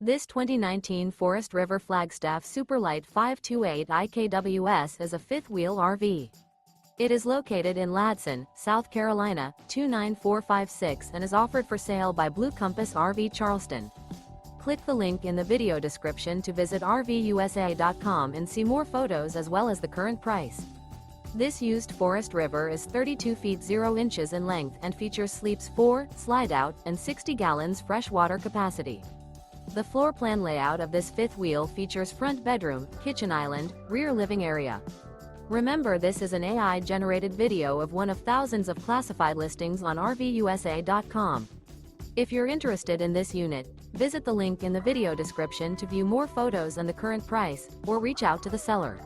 This 2019 Forest River Flagstaff Superlite 528 IKWS is a fifth-wheel RV. It is located in Ladson, South Carolina, 29456 and is offered for sale by Blue Compass RV Charleston. Click the link in the video description to visit RVUSA.com and see more photos as well as the current price. This used Forest River is 32 feet 0 inches in length and features sleeps 4, Slideout, and 60 gallons fresh water capacity. The floor plan layout of this fifth wheel features front bedroom, kitchen island, rear living area. Remember, this is an AI-generated video of one of thousands of classified listings on RVUSA.com. If you're interested in this unit, visit the link in the video description to view more photos and the current price, or reach out to the seller.